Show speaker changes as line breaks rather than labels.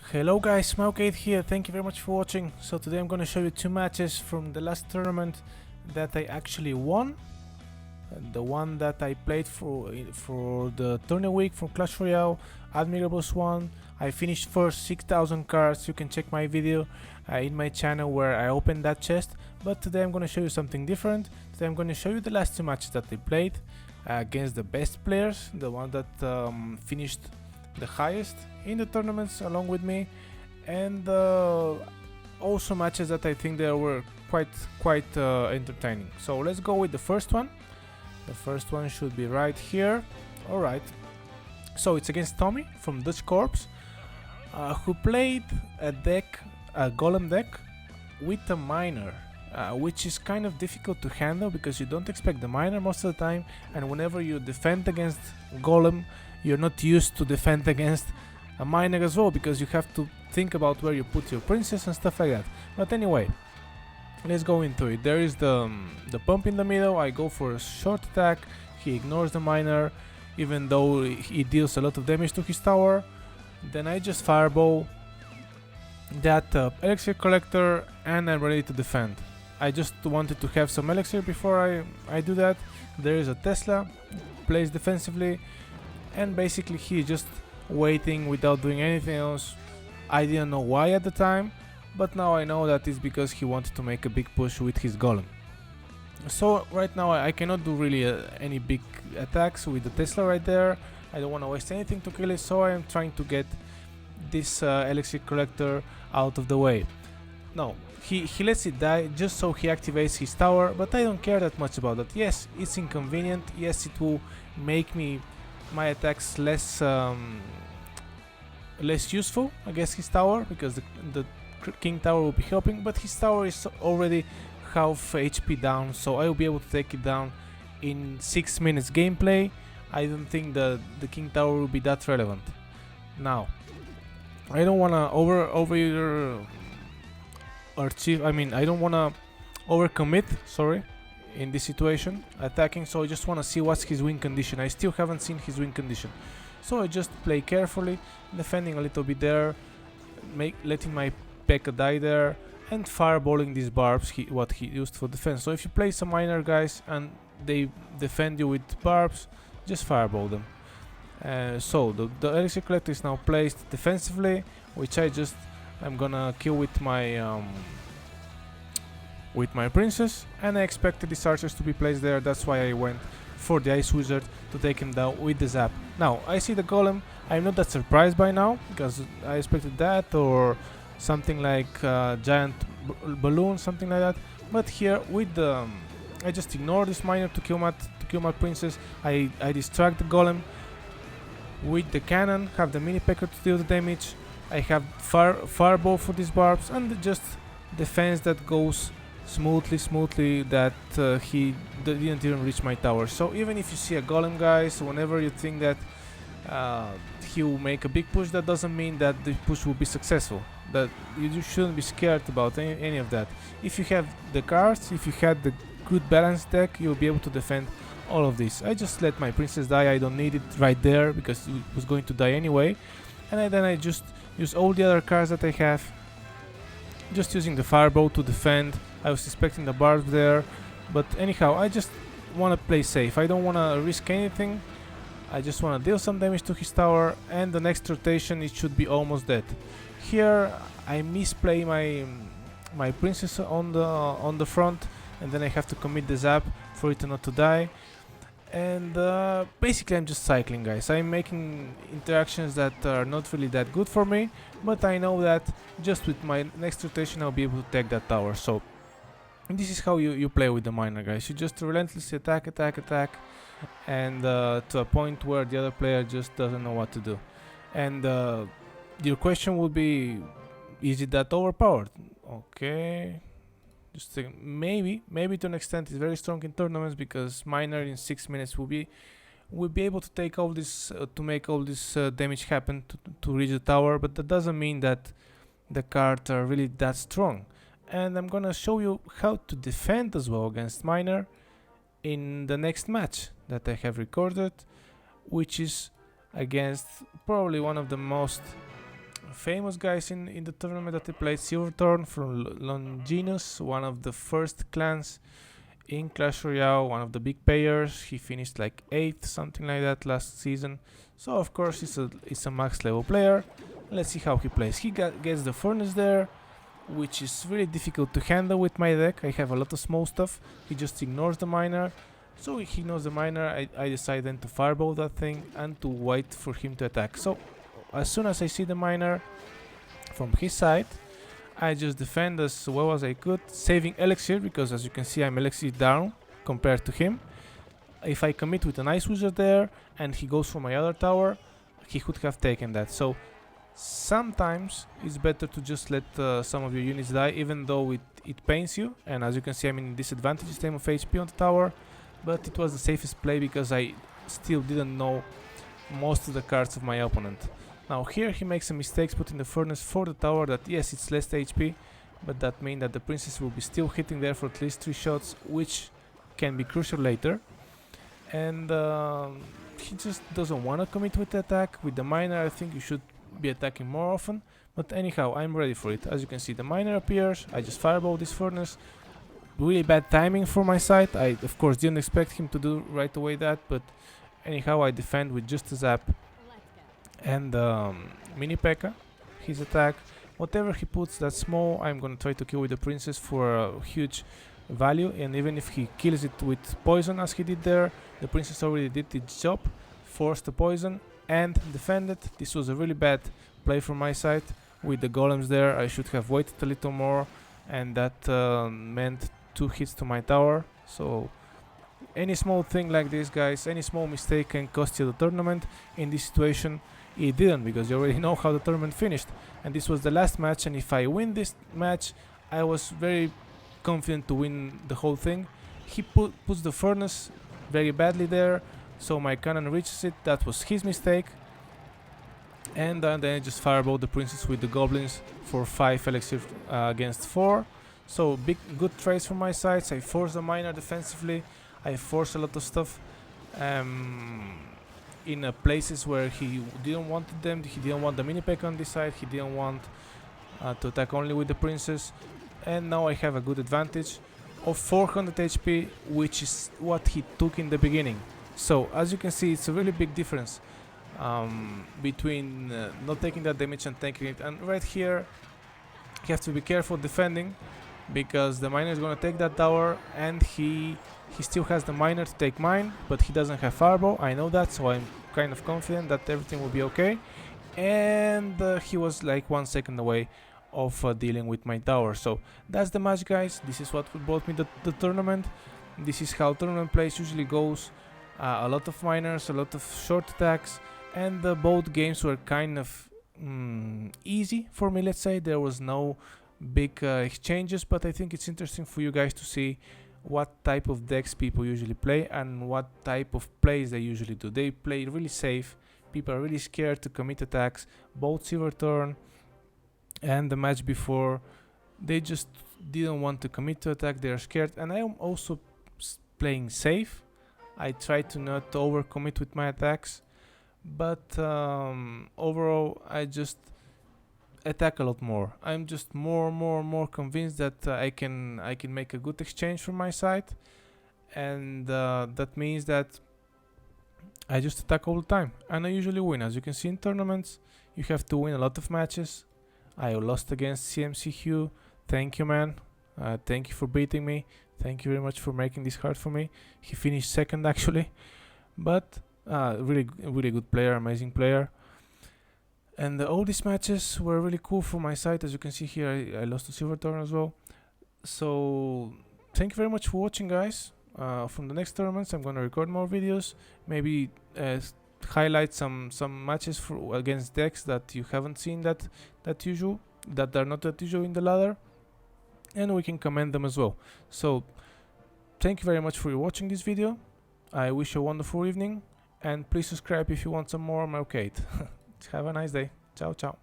Hello guys, Smoke8 here, thank you very much for watching. So today I'm going to show you two matches from the last tournament that I actually won. The one that I played for the tournament week from Clash Royale, Admirables 1. I finished first, 6,000 cards. You can check my video in my channel where I opened that chest. But today I'm going to show you something different. Today I'm going to show you the last two matches that I played against the best players, the one that finished the highest in the tournaments along with me, and also matches that I think they were quite entertaining. So let's go with the first one. The first one should be right here. Alright, so it's against Tommy from Dutch Corps, who played a golem deck with a miner, which is kind of difficult to handle because you don't expect the miner most of the time, and whenever you defend against golem, you're not used to defend against a miner as well, because you have to think about where you put your princess and stuff like that. But anyway, let's go into it. There is the pump in the middle. I go for a short attack. He ignores the miner, even though he deals a lot of damage to his tower. Then I just fireball that elixir collector, and I'm ready to defend. I just wanted to have some elixir before I do that. There is a Tesla, plays defensively, and basically he's just waiting without doing anything else. I didn't know why at the time, but now I know that it's because he wanted to make a big push with his golem. So right now I cannot do really any big attacks with the Tesla right there. I don't want to waste anything to kill it, so I am trying to get this elixir collector out of the way. No, he lets it die just so he activates his tower, but I don't care that much about that. Yes, it's inconvenient. Yes, it will make my attacks less useful against his tower, because the king tower will be helping, but his tower is already half HP down, so I will be able to take it down in 6 minutes gameplay. I don't think the king tower will be that relevant. Now, I don't wanna I don't wanna overcommit, sorry, in this situation attacking, so I just wanna see what's his win condition. I still haven't seen his win condition, so I just play carefully, defending a little bit there, letting my P.E.K.K.A die there, and fireballing these barbs, what he used for defense. So if you play some miner guys and they defend you with barbs, just fireball them. So the elixir collector is now placed defensively, which I'm gonna kill with my princess, and I expected these archers to be placed there. That's why I went for the ice wizard to take him down with the zap. Now I see the golem. I'm not that surprised by now, because I expected that, or something like giant balloon, something like that. But here with the I just ignore this miner to kill my princess. I distract the golem with the cannon, have the mini P.E.K.K.A to deal the damage. I have fireball for these barbs, and just defense that goes smoothly, that he didn't even reach my tower. So even if you see a golem guys, whenever you think that he will make a big push, that doesn't mean that the push will be successful. That you shouldn't be scared about any of that. If you have the cards, if you had the good balanced deck, you'll be able to defend all of this. I just let my princess die. I don't need it right there because it was going to die anyway, and then I just use all the other cards that I have, just using the fireball to defend. I was expecting the barb there, but anyhow, I just want to play safe. I don't want to risk anything. I just want to deal some damage to his tower, and the next rotation it should be almost dead. Here I misplay my princess on the front, and then I have to commit the zap for it not to die. And basically I'm just cycling guys. I'm making interactions that are not really that good for me, but I know that just with my next rotation I'll be able to take that tower. So this is how you play with the miner guys. You just relentlessly attack, and to a point where the other player just doesn't know what to do. And your question would be, is it that overpowered? Okay, just maybe to an extent. It's very strong in tournaments, because miner in 6 minutes will be able to take all this to make all this damage happen to reach the tower, but that doesn't mean that the cards are really that strong. And I'm gonna show you how to defend as well against miner in the next match that I have recorded, which is against probably one of the most famous guys in the tournament that he played. Silverthorn from Longinus, one of the first clans in Clash Royale, one of the big players. He finished like 8th, something like that last season. So of course it's a max level player. Let's see how he plays. He gets the furnace there, which is really difficult to handle with my deck. I have a lot of small stuff. He just ignores the miner. So he ignores the miner. I decide then to fireball that thing and to wait for him to attack. So as soon as I see the miner from his side, I just defend as well as I could, saving elixir, because as you can see I'm elixir down compared to him. If I commit with an ice wizard there and he goes for my other tower, he could have taken that. So sometimes it's better to just let some of your units die, even though it pains you. And as you can see, I'm in disadvantage time of HP on the tower, but it was the safest play because I still didn't know most of the cards of my opponent. Now here he makes a mistake putting the furnace for the tower. That yes, it's less HP, but that means that the princess will be still hitting there for at least 3 shots, which can be crucial later. And he just doesn't want to commit with the attack. With the miner, I think you should be attacking more often, but anyhow, I'm ready for it. As you can see, the miner appears. I just fireball this furnace. Really bad timing for my side. I of course didn't expect him to do right away that, but anyhow I defend with just a zap and mini P.E.K.K.A. his attack. Whatever he puts that's small, I'm gonna try to kill with the princess for a huge value. And even if he kills it with poison as he did there, the princess already did its job, forced the poison and defended. This was a really bad play from my side. With the golems there, I should have waited a little more, and that meant 2 hits to my tower. So any small thing like this, guys, any small mistake can cost you the tournament. In this situation it didn't, because you already know how the tournament finished, and this was the last match. And if I win this match, I was very confident to win the whole thing. He puts the furnace very badly there, so my cannon reaches it. That was his mistake. And then I just fireball the princess with the goblins for 5 elixir against 4. So good trades from my side. I force the miner defensively. I force a lot of stuff in places where he didn't want them. He didn't want the mini P.E.K.K.A. on this side. He didn't want to attack only with the princess. And now I have a good advantage of 400 HP, which is what he took in the beginning. So as you can see, it's a really big difference between not taking that damage and taking it. And right here you have to be careful defending, because the miner is going to take that tower, and he still has the miner to take mine, but he doesn't have fireball. I know that, so I'm kind of confident that everything will be okay. And he was like 1 second away of dealing with my tower. So that's the match, guys. This is what brought me the tournament. This is how tournament plays usually goes. A lot of miners, a lot of short attacks, and both games were kind of easy for me, let's say. There was no big exchanges, but I think it's interesting for you guys to see what type of decks people usually play and what type of plays they usually do. They play really safe. People are really scared to commit attacks. Both Silverthorn and the match before, they just didn't want to commit to attack. They're scared, and I am also playing safe. I try to not overcommit with my attacks, but overall I just attack a lot more. I'm just more convinced that I can make a good exchange from my side, and that means that I just attack all the time, and I usually win. As you can see in tournaments, you have to win a lot of matches. I lost against CMC Hugh. Thank you, man. Thank you for beating me. Thank you very much for making this hard for me. He finished second actually, but really good player, amazing player. And all these matches were really cool for my side. As you can see here, I lost to Silverthorn as well. So thank you very much for watching, guys. From the next tournaments, I'm gonna record more videos. Maybe highlight some matches against decks that you haven't seen that are not that usual in the ladder, and we can comment them as well. So thank you very much for watching this video. I wish you a wonderful evening, and please subscribe if you want some more Mercade. Have a nice day. Ciao, ciao.